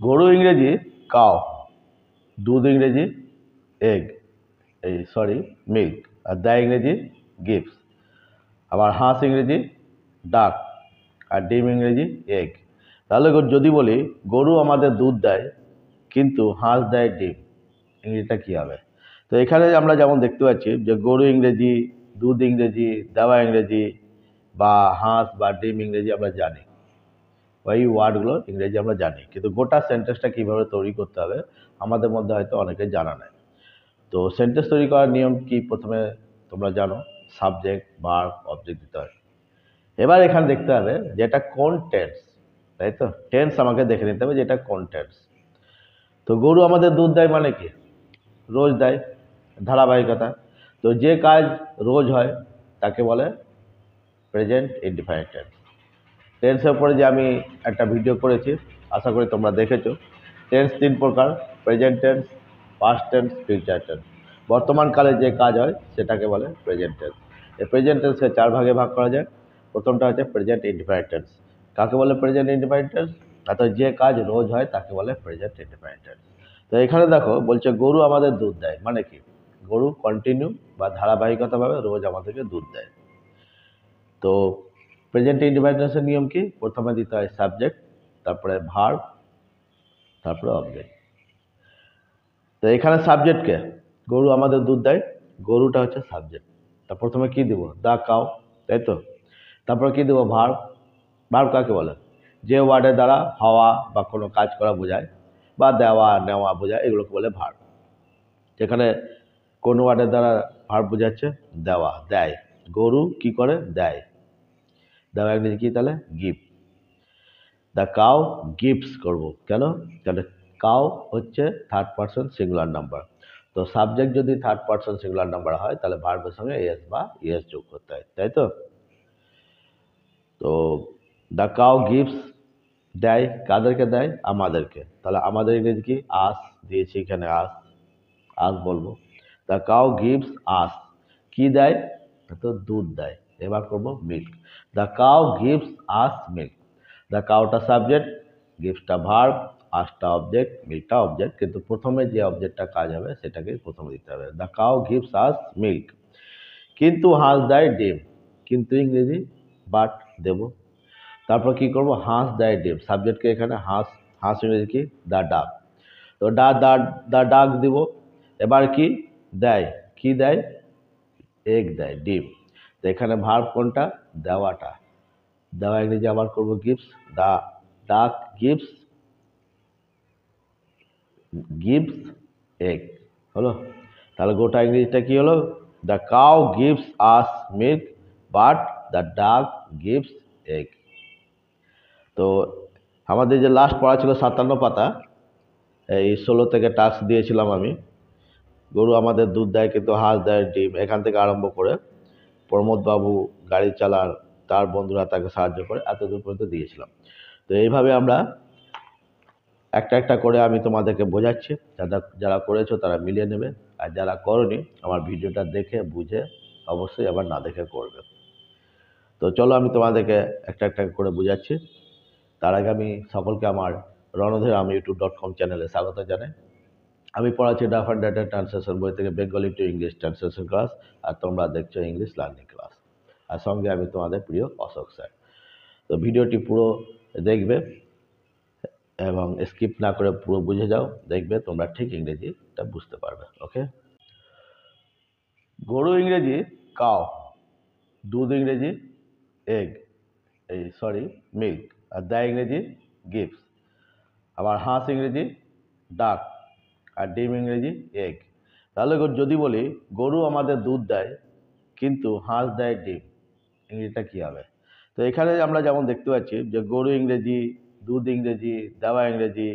গরু ইংরেজি কাউ, দুধ ইংরেজি এগ, মিল্ক, আর দেয় ইংরেজি গিভস। আবার হাঁস ইংরেজি ডাক, আর ডিম ইংরেজি এগ। তাহলে যদি বলি গরু আমাদের দুধ দেয় কিন্তু হাঁস দেয় ডিম, ইংরেজিটা কী হবে? তো এখানে আমরা যেমন দেখতে পাচ্ছি যে গরু ইংরেজি, দুধ ইংরেজি, দেওয়া ইংরেজি, বা হাঁস বা ডিম ইংরেজি আমরা জানি, বা এই ওয়ার্ডগুলো ইংরেজি আমরা জানি, কিন্তু গোটা সেন্টেন্সটা কীভাবে তৈরি করতে হবে আমাদের মধ্যে হয়তো অনেকে জানা নেই। তো সেন্টেন্স তৈরি করার নিয়ম কি প্রথমে তোমরা জানো, সাবজেক্ট, ভার্ব, অবজেক্ট দিতে হয়। এবার এখানে দেখতে হবে যে এটা কোন টেন্স, তাই তো? টেন্স আমাকে দেখে নিতে হবে যে এটা কোন টেন্স। তো গরু আমাদের দুধ দেয় মানে কি? রোজ দেয়, ধারাবাহিকতা। তো যে কাজ রোজ হয় তাকে বলে প্রেজেন্ট ইনডিফাইনাইট টেন্স। টেন্সের উপরে যে আমি একটা ভিডিও করেছি, আশা করি তোমরা দেখেছো। টেন্স তিন প্রকার: present tense, past tense, future tense. বর্তমানকালে যে কাজ হয় সেটাকে বলে প্রেজেন্ট টেন্স। এই প্রেজেন্ট টেন্সকে চার ভাগে ভাগ করা যায়। প্রথমটা হচ্ছে প্রেজেন্ট ইনডিফাইনাইট টেন্স। কাকে বলে প্রেজেন্ট ইনডিফাইনাইট টেন্স? অর্থাৎ যে কাজ রোজ হয় তাকে বলে প্রেজেন্ট ইনডিফাইনাইট টেন্স। তো এখানে দেখো বলছে গরু আমাদের দুধ দেয়, মানে কি? গরু কন্টিনিউ বা ধারাবাহিকতাভাবে রোজ আমাদেরকে দুধ দেয়। তো প্রেজেন্ট ইনডিফাইনাইট টেন্সের নিয়ম কি? প্রথমে দিতে হয় সাবজেক্ট, তারপরে ভার্ব, তারপরে অবজেক্ট। তো এখানে সাবজেক্টকে, গরু আমাদের দুধ দেয়, গরুটা হচ্ছে সাবজেক্ট। তা প্রথমে কি দিব? দা কাউ, তাই তো? তারপর কি দেবো? ভার্ব। ভার্ব কাকে বলে? যে ওয়ার্ডের দ্বারা হওয়া বা কোনো কাজ করা বোঝায়, বা দেওয়া নেওয়া বোঝায়, এগুলোকে বলে ভার্ব। যেখানে কোন ওয়ার্ডের দ্বারা ভার্ব বোঝাচ্ছে? দেওয়া, দেয়। গরু কি করে? দেয়। দেওয়া ইংরেজি কি তাহলে? গিভ। দ্য কাউ গিভস করব কেন? তাহলে কাউ হচ্ছে থার্ড পারসন সিঙ্গুলার নাম্বার। তো সাবজেক্ট যদি থার্ড পারসন সিঙ্গুলার নাম্বার হয় তাহলে ভার্বের সঙ্গে এস বা ইএস যোগ করতে হয়, তাই তো? তো দ্য কাউ গিভস দেয়, কাদেরকে দেয়? আমাদেরকে। তাহলে আমাদের ইংরেজি কি? আস দিয়েছি এখানে, আস, আস বলবো। দ্য কাউ গিভস আস, কি দেয়? তো দুধ দেয়। এবার করবো milk. The cow gives us milk. The কাউটা সাবজেক্ট, গিভসটা ভার্ব, আসটা অবজেক্ট, মিল্কটা অবজেক্ট, কিন্তু প্রথমে যে অবজেক্টটা কাজ হবে সেটাকে প্রথমে দিতে হবে। The cow gives us milk. কিন্তু হাঁস দেয় ডিম, কিন্তু ইংরেজি বাট দেব। তারপর কি করব? হাঁস দেয় ডিম, সাবজেক্টকে এখানে হাঁস, হাঁস ইংরেজি কি? দ্য ডাক। তো দ্য ডাক দিব। এবার কি দেয়? কি দেয়? এগ দেয়, ডিম। তো এখানে ভার্ব কোনটা? দেওয়াটা। দেওয়া ইংরেজি আবার করব গিভস। দ্য ডাক গিভস, গিভস এগ, হলো? তাহলে গোটা ইংরেজিটা কি হলো? The cow gives us milk, but the ডাক গিভস এগ। তো আমাদের যে লাস্ট পড়া ছিল 57 পাতা, এই 16 থেকে টাস্ক দিয়েছিলাম আমি। গরু আমাদের দুধ দেয় কিন্তু হাঁস দেয় ডিম, এখান থেকে আরম্ভ করে প্রমোদবাবু গাড়ি চালান, তার বন্ধুরা তাকে সাহায্য করে, এতদূর পর্যন্ত দিয়েছিলাম। তো এইভাবে আমরা একটা একটা করে আমি তোমাদেরকে বোঝাচ্ছি। যারা যারা করেছো তারা মিলিয়ে নেবে, আর যারা করনি আমার ভিডিওটা দেখে বুঝে অবশ্যই আবার না দেখে করবে। তো চলো আমি তোমাদেরকে একটা একটা করে বোঝাচ্ছি। তার আগে আমি সকলকে আমার রণধীর আমি ইউটিউব.com চ্যানেলে স্বাগত জানাই। আমি পড়াচ্ছি ডাফ অ্যান্ড ডেটা ট্রান্সলেশন বই থেকে Bengali to English translation class, আর তোমরা দেখছো ইংলিশ লার্নিং ক্লাস। আর সঙ্গে আমি তোমাদের প্রিয় অশোক স্যার। তো ভিডিওটি পুরো দেখবে এবং স্কিপ না করে পুরো বুঝে যাও, দেখবে তোমরা ঠিক ইংরেজিটা বুঝতে পারবে। ওকে? গরু ইংরেজি কাউ, দুধ ইংরেজি এগ, মিল্ক, আর দেয় ইংরেজি গিভস। আবার হাঁস ইংরেজি ডাক, আর ডিম ইংরেজি এগ। তাহলে যদি বলি গরু আমাদের দুধ দেয় কিন্তু হাঁস দেয় ডিম, ইংরেজিটা কী হবে? তো এখানে আমরা যেমন দেখতে পাচ্ছি যে গরু ইংরেজি, দুধ ইংরেজি, দেওয়া ইংরেজি,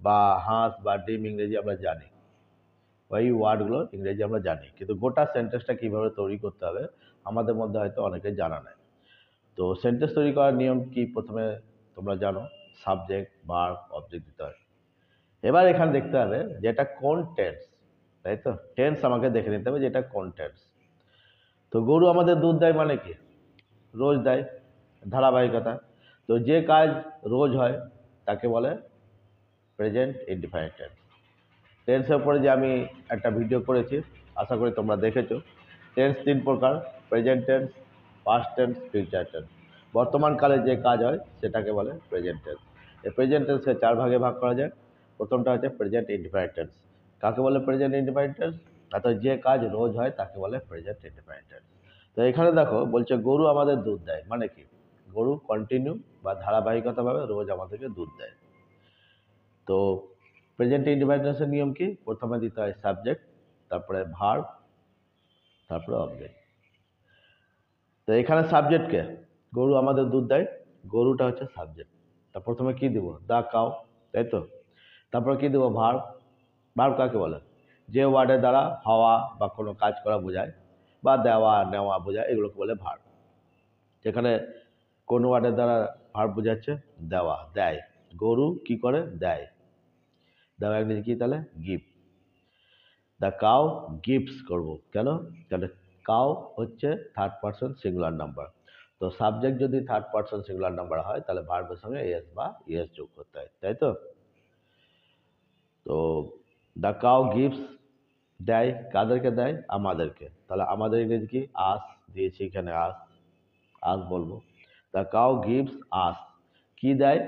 বা হাঁস বা ডিম ইংরেজি আমরা জানি, ওই ওয়ার্ডগুলো ইংরেজি আমরা জানি, কিন্তু গোটা সেন্টেন্সটা কীভাবে তৈরি করতে হবে আমাদের মধ্যে হয়তো অনেকে জানা নেই। তো সেন্টেন্স তৈরি করার নিয়ম কি প্রথমে তোমরা জানো, সাবজেক্ট, ভার্ব, অবজেক্ট দিতে হয়। এবার এখানে দেখতে হবে যে এটা কোন টেন্স, তাই তো? টেন্স আমাকে দেখে নিতে হবে যে এটা কোন টেন্স। তো গরু আমাদের দুধ দেয় মানে কি? রোজ দেয়, ধারাবাহিকতা। তো যে কাজ রোজ হয় তাকে বলে প্রেজেন্ট ইনডিফারেন্ট টেন্স। টেন্সের উপরে যে আমি একটা ভিডিও করেছি, আশা করি তোমরা দেখেছো। টেন্স 3 প্রকার: present tense, past tense, future tense. বর্তমানকালে যে কাজ হয় সেটাকে বলে প্রেজেন্ট টেন্স। এই প্রেজেন্ট টেন্সকে 4 ভাগে ভাগ করা যায়। প্রথমটা হচ্ছে প্রেজেন্ট ইনডিফারেন্ট টেন্স। কাকে বলে প্রেজেন্ট ইনডিফারেন্ট টেন্স? অর্থাৎ যে কাজ রোজ হয় তাকে বলে প্রেজেন্ট ইনডিফারেন্ট টেন্স। তো এখানে দেখো বলছে গরু আমাদের দুধ দেয়, মানে কি? গরু কন্টিনিউ বা ধারাবাহিকতাভাবে রোজ আমাদেরকে দুধ দেয়। তো প্রেজেন্ট ইনডিফারেন্ট টেন্সের নিয়ম কি? প্রথমে দিতে হয় সাবজেক্ট, তারপরে ভার্ব, তারপরে অবজেক্ট। তো এখানে সাবজেক্টকে, গরু আমাদের দুধ দেয়, গরুটা হচ্ছে সাবজেক্ট। তা প্রথমে কি দিব? দা কাউ, তাই তো? তারপরে কি দেবো? ভার্ব। ভার্ব কাকে বলে? যে ওয়ার্ডের দ্বারা হওয়া বা কোনো কাজ করা বোঝায়, বা দেওয়া নেওয়া বোঝায়, এগুলোকে বলে ভার্ব। যেখানে কোন ওয়ার্ডের দ্বারা ভার্ব বোঝাচ্ছে? দেওয়া, দেয়। গরু কি করে? দেয়। দেওয়া ইংরেজি কি তাহলে? গিভ। দ্য কাউ গিভস করবো, কেন? কেন কাউ হচ্ছে থার্ড পারসন সিঙ্গুলার নাম্বার। তো সাবজেক্ট যদি থার্ড পারসন সিঙ্গুলার নাম্বার হয় তাহলে ভার্বের সঙ্গে এস বা ইএস যোগ করতে হয়, তাই তো? তো দ্য কাউ গিভস দেয়, কাদেরকে দেয়? আমাদেরকে। তাহলে আমাদের ইংরেজি কি? আস দিয়েছি এখানে, আস, আস বলবো। দ্য কাউ গিভস আস, কি দেয়?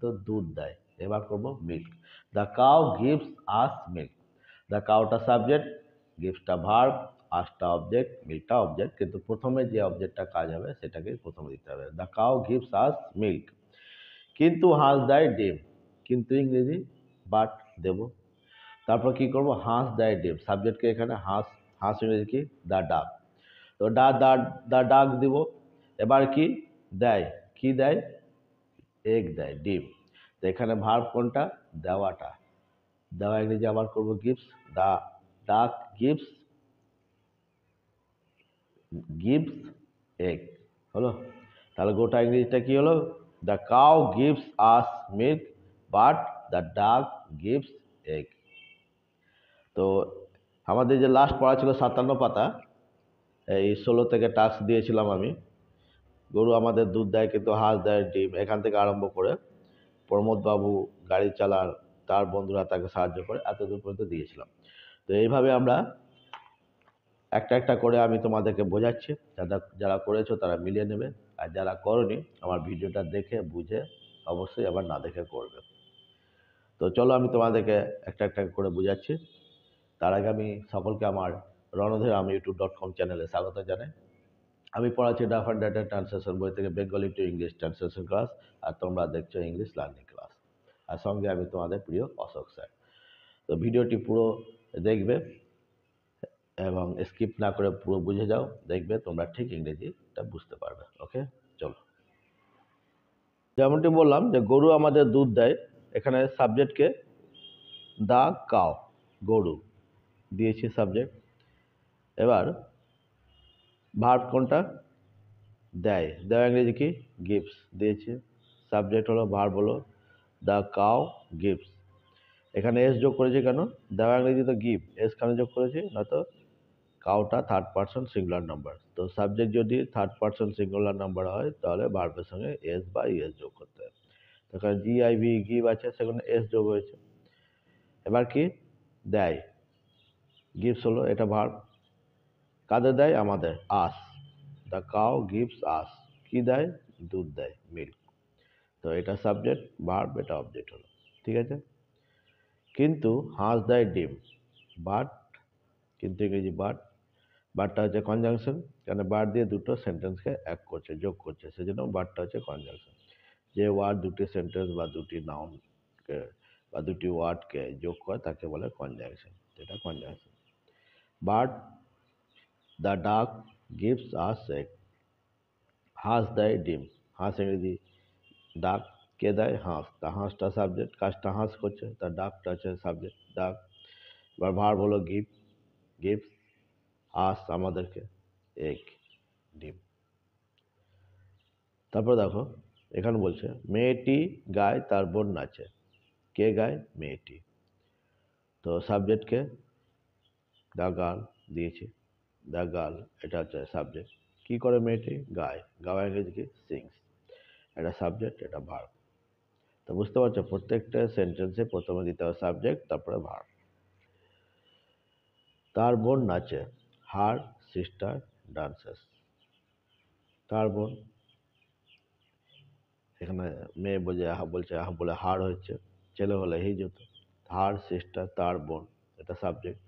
তো দুধ দেয়। এবার করবো milk. The cow gives us milk. The কাউটা সাবজেক্ট, গিভসটা ভার্ব, আসটা অবজেক্ট, মিল্কটা অবজেক্ট, কিন্তু প্রথমে যে অবজেক্টটা কাজ হবে সেটাকে প্রথমে দিতে হবে। The cow gives us milk. কিন্তু হাঁস দেয় ডিম। কিন্তু ইংরেজি বাট দেব। তারপর কি করব? হাঁস দেয় ডিম। সাবজেক্টকে এখানে হাঁস, হাঁস ইংরেজি কি? দ্য ডাক। তো দ্য ডাক দিব। এবার কি দেয়? কি দেয়? এগ দেয়, ডিম। তো এখানে ভার্ব কোনটা? দেওয়াটা। দেওয়া ইংরেজি আবার করব গিভস। দ্য ডাক গিভস, গিভস এগ। হলো? তাহলে গোটা ইংরেজিটা কি হলো? The cow gives us milk, but the ডাক গিভস এগ। তো আমাদের যে লাস্ট পড়া ছিল 57 পাতা, এই 16 থেকে টাস্ক দিয়েছিলাম আমি। গরু আমাদের দুধ দেয় কিন্তু হাঁস দেয় ডিম, এখান থেকে আরম্ভ করে প্রমোদবাবু গাড়ি চালান, তার বন্ধুরা তাকে সাহায্য করে, এতদূর পর্যন্ত দিয়েছিলাম। তো এইভাবে আমরা একটা একটা করে আমি তোমাদেরকে বোঝাচ্ছি। যারা যারা করেছো তারা মিলিয়ে নেবে, আর যারা করনি আমার ভিডিওটা দেখে বুঝে অবশ্যই আবার না দেখে করবে। তো চলো আমি তোমাদেরকে একটা একটা করে বোঝাচ্ছি। তার আগে আমি সকলকে আমার ranatheraam.youtube.com চ্যানেলে স্বাগত জানাই। আমি পড়াচ্ছি ডাফ অ্যান্ড ডেটা ট্রান্সলেশন বই থেকে Bengali to English translation class, আর তোমরা দেখছো ইংলিশ লার্নিং ক্লাস। আর সঙ্গে আমি তোমাদের প্রিয় অশোক স্যার। তো ভিডিওটি পুরো দেখবে এবং স্কিপ না করে পুরো বুঝে যাও, দেখবে তোমরা ঠিক ইংরেজিটা বুঝতে পারবে। ওকে, চলো। যেমনটি বললাম যে গরু আমাদের দুধ দেয়, এখানে সাবজেক্টকে দা কাউ, গরু দিয়েছি সাবজেক্ট। এবার ভার্ব কোনটা? দেয়। দেওয়া ইংরেজি কি? গিভস দিয়েছি। সাবজেক্ট হলো, ভার্ব হলো দ্য কাউ গিভস। এখানে এস যোগ করেছি কেন? দেওয়া ইংরেজি তো গিভ, এস কেন যোগ করেছি? নয়তো কাউটা থার্ড পারসন সিঙ্গুলার নাম্বার। তো সাবজেক্ট যদি থার্ড পারসন সিঙ্গুলার নাম্বার হয় তাহলে ভার্বের সঙ্গে এস বা ইএস যোগ করতে হবে। এখানে জিআইভি গিভ আছে, সেখানে এস যোগ হয়েছে। এবার কি? দেয়, গিভস হলো, এটা ভার্ব। কাদের দেয়? আমাদের, আস। দ্য কাউ গিভস আস, কি দেয়? দুধ দেয়, মিল্ক। তো এটা সাবজেক্ট, ভার্ব, এটা অবজেক্ট হলো, ঠিক আছে। কিন্তু হাঁস দেয় ডিম, বাট, কিন্তু ইংরেজি বাট। বাটটা হচ্ছে কনজাংশন, কেন বাট দিয়ে দুটো সেন্টেন্সকে এক করছে, যোগ করছে, সেজন্য বাটটা হচ্ছে কনজাংশন। যে ওয়ার্ড দুটি সেন্টেন্স বা দুটি নাউনকে বা দুটি ওয়ার্ডকে যোগ করে তাকে বলে কনজাংশন, এটা কনজাংশন। বাট দ্য ডাক গিভস আস এগ, হাঁস দেয় ডিম। হাঁস ইংরেজি ডাক, কে দেয়? হাঁস। তা হাঁসটা সাবজেক্ট, কাজটা হাঁস করছে, তার ডাকটা হচ্ছে সাবজেক্ট, ডাক। এবার ভার্ব হলো গিভ, গিভস আস আমাদেরকে, এগ, ডিম। তারপর দেখো এখানে বলছে মেয়েটি গায় তার বোন নাচে। কে গায়? মেয়েটি। তো সাবজেক্টকে দ্য গার্ল দিয়েছি, দ্য গার্ল এটা হচ্ছে সাবজেক্ট। কি করে মেয়েটি? গায়। গাওয়া ইংরেজি কি? সিংস। এটা সাবজেক্ট, এটা ভার্ব। তো বুঝতে পারছো, প্রত্যেকটা সেন্টেন্সে প্রথমে দিতে হবে সাবজেক্ট, তারপরে ভার্ব। তার বোন নাচে, হার সিস্টার ডান্সেস। তার বোন, এখানে মেয়ে বলছে বলে হার হচ্ছে, ছেলে হলে হিজ হতো। হার সিস্টার, তার বোন, এটা সাবজেক্ট,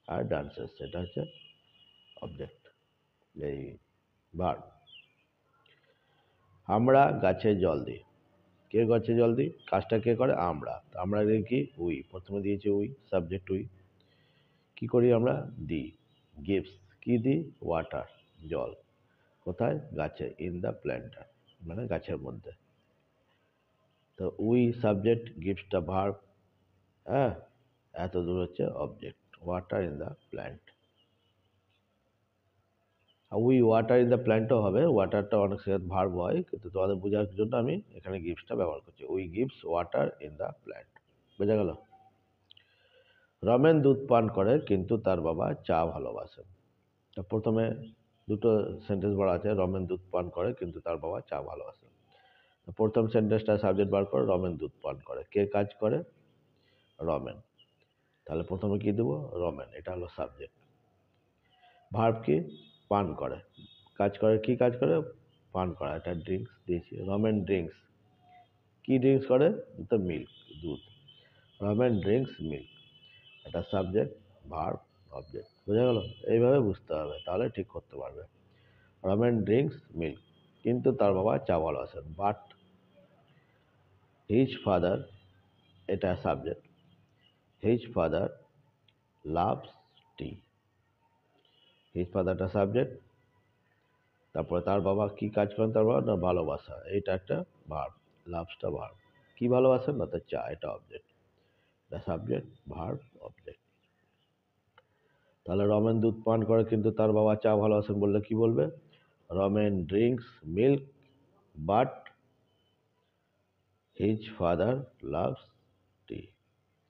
আর ডান্সেস এটা হচ্ছে অবজেক্ট, এই ভার্ব। আমরা গাছে জল দিই। কে গাছে জল দিই? কাজটা কে করে? আমরা। তো আমরা দিই কি? উই। প্রথমে দিয়েছি উই, সাবজেক্ট উই। কি করি আমরা? দিই। গিভস, কি দিই? ওয়াটার, জল। কোথায়? গাছে, ইন দ্য প্ল্যান্টার, মানে গাছের মধ্যে। তো উই সাবজেক্ট, গিভসটা ভার্ব, হ্যাঁ, এত দূর হচ্ছে object, water in the plant. We water in the প্ল্যান্টও হবে, ওয়াটারটা অনেক সময় ভার্ব হয়, কিন্তু তোমাদের বোঝার জন্য আমি এখানে গিভসটা ব্যবহার করছি। We gives water in the plant. বোঝা গেল? রমেন দুধ পান করে কিন্তু তার বাবা চা ভালোবাসেন। তো প্রথমে দুটো সেন্টেন্স বলা আছে, রমেন দুধ পান করে কিন্তু তার বাবা চা ভালোবাসেন। প্রথম সেন্টেন্সটা সাবজেক্ট বার করে, রমেন দুধ পান করে। কে কাজ করে? রমেন। তাহলে প্রথমে কি দেবো? রমেন, এটা হলো সাবজেক্ট। ভার্ব কি? পান করে। কাজ করে, কি কাজ করে? পান করা, এটা ড্রিঙ্কস দিয়েছি, রমেন ড্রিঙ্কস। কি ড্রিঙ্কস করে? তো মিল্ক, দুধ। রমেন ড্রিঙ্কস মিল্ক, এটা সাবজেক্ট, ভার্ব, অবজেক্ট। বোঝা গেল? এইভাবে বুঝতে হবে, তাহলে ঠিক করতে পারবে। রমেন ড্রিঙ্কস মিল্ক, কিন্তু তার বাবা চা ভালোবাসেন। বাট হিজ ফাদার, এটা সাবজেক্ট, হিজ ফাদার লাভস টি। হিজ ফাদারটা সাবজেক্ট, তারপরে তার বাবা কি কাজ করেন? তার বাবা না ভালোবাসা, এইটা একটা ভার্ব, লাভসটা ভার্ব। কি ভালোবাসেন? না তো চা, এটা অবজেক্ট, এটা সাবজেক্ট, ভার্ব, অবজেক্ট। তাহলে রমেন দুধ পান করে কিন্তু তার বাবা চা ভালোবাসেন বললে কি বলবে? Ramen drinks milk but his father loves T.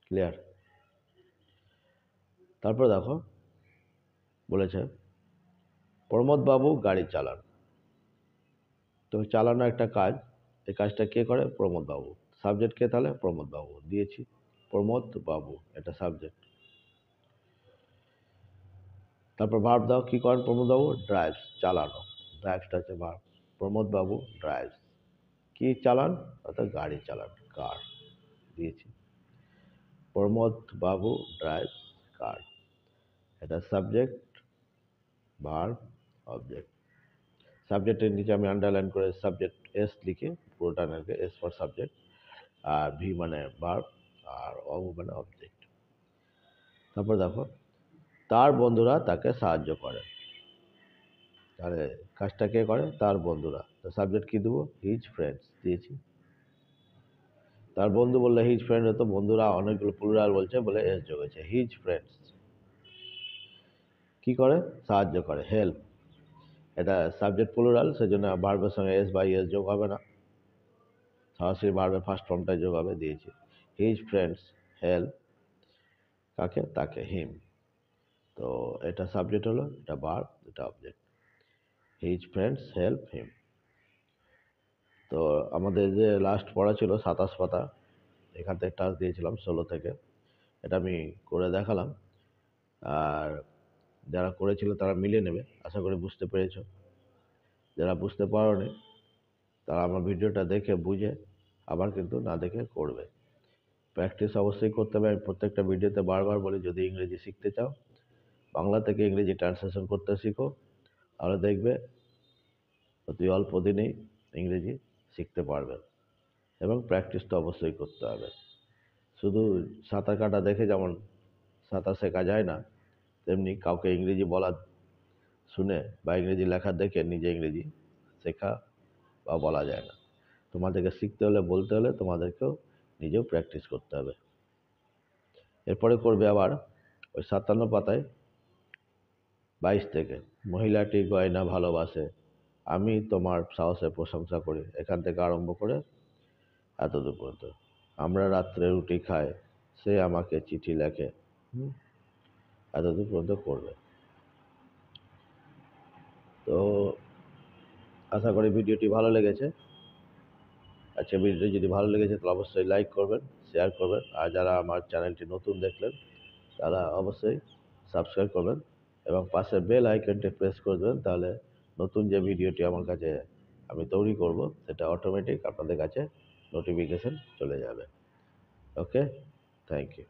Clear? তারপর দেখো বলেছে প্রমোদ বাবু গাড়ি চালান। তো চালানো একটা কাজ, এই কাজটা কে করে? প্রমোদ বাবু। সাবজেক্ট কে তাহলে? প্রমোদ বাবু দিয়েছি, প্রমোদ বাবু, এটা সাবজেক্ট। তারপর ভার্ব দাও, কি করেন প্রমোদ বাবু? ড্রাইভস, চালানো, ড্রাইভসটা হচ্ছে ভার্ব। প্রমোদ বাবু ড্রাইভস, কি চালান? অর্থাৎ গাড়ি চালান, কার দিয়েছি। প্রমোদ বাবু ড্রাইভস কার, এটা সাবজেক্ট, ভার্ব, অবজেক্ট। সাবজেক্টের নিচে আমি আন্ডারলাইন করে সাবজেক্ট এস লিখে পুরোটা নাকি এস ফর সাবজেক্ট, আর ভি মানে ভার্ব, আর অব মানে অবজেক্ট। তারপর দেখো তার বন্ধুরা তাকে সাহায্য করে। তাহলে কাজটা কে করে? তার বন্ধুরা। তো সাবজেক্ট কি দেবো? হিজ ফ্রেন্ডস দিয়েছি। তার বন্ধু বললে হিজ ফ্রেন্ড হতো, বন্ধুরা অনেকগুলো প্লুরাল বলছে বলে এস যোগ হয়েছে, হিজ ফ্রেন্ডস। কি করে? সাহায্য করে, হেল্প, এটা সাবজেক্ট প্লুরাল, সেজন্য ভার্বের সঙ্গে এস বা এস যোগ হবে না, সরাসরি ভার্বের ফার্স্ট ফর্মটাই যোগ হবে, দিয়েছি। হিজ ফ্রেন্ডস হেল্প কাকে? তাকে, হিম। তো এটা সাবজেক্ট হলো, এটা ভার্ব, এটা object. His friends help him. তো আমাদের যে লাস্ট পড়া ছিল 27 পাতা, এখান থেকে টাস্ক দিয়েছিলাম 16 থেকে, এটা আমি করে দেখালাম। আর যারা করেছিল তারা মিলিয়ে নেবে, আশা করি বুঝতে পেরেছো। যারা বুঝতে পারোনি তারা আমার ভিডিওটা দেখে বুঝে আবার কিন্তু না দেখে করবে। প্র্যাকটিস অবশ্যই করতে হবে। আমি প্রত্যেকটা ভিডিওতে বারবার বলি, যদি ইংরেজি শিখতে চাও বাংলা থেকে ইংরেজি ট্রান্সলেশন করতে শিখো, তাহলে দেখবে অতি অল্প দিনেই ইংরেজি শিখতে পারবে। এবং প্র্যাকটিস তো অবশ্যই করতে হবে। শুধু সাঁতার কাটা দেখে যেমন সাঁতার শেখা যায় না, তেমনি কাউকে ইংরেজি বলা শুনে বা ইংরেজি লেখা দেখে নিজে ইংরেজি শেখা বা বলা যায় না। তোমাদেরকে শিখতে হলে, বলতে হলে তোমাদেরকেও নিজেও প্র্যাকটিস করতে হবে। এরপরে করবে আবার ওই 57 পাতায় 22 থেকে, মহিলাটি গয়না ভালোবাসে, আমি তোমার সাহসের প্রশংসা করি, এখান থেকে আরম্ভ করে এতদূর পর্যন্ত। আমরা রাত্রে রুটি খাই, সে আমাকে চিঠি লেখে, এতদূর পর্যন্ত করবে। তো আশা করি ভিডিওটি ভালো লেগেছে। আজকে ভিডিওটি যদি ভালো লেগেছে তাহলে অবশ্যই লাইক করবেন, শেয়ার করবেন, আর যারা আমার চ্যানেলটি নতুন দেখলেন তারা অবশ্যই সাবস্ক্রাইব করবেন এবং পাশের বেল আইকনটি প্রেস করে দেবেন, তাহলে নতুন যে ভিডিওটি আমার কাছে আমি তৈরি করব সেটা অটোমেটিক আপনাদের কাছে নোটিফিকেশন চলে যাবে। ওকে, থ্যাংক ইউ।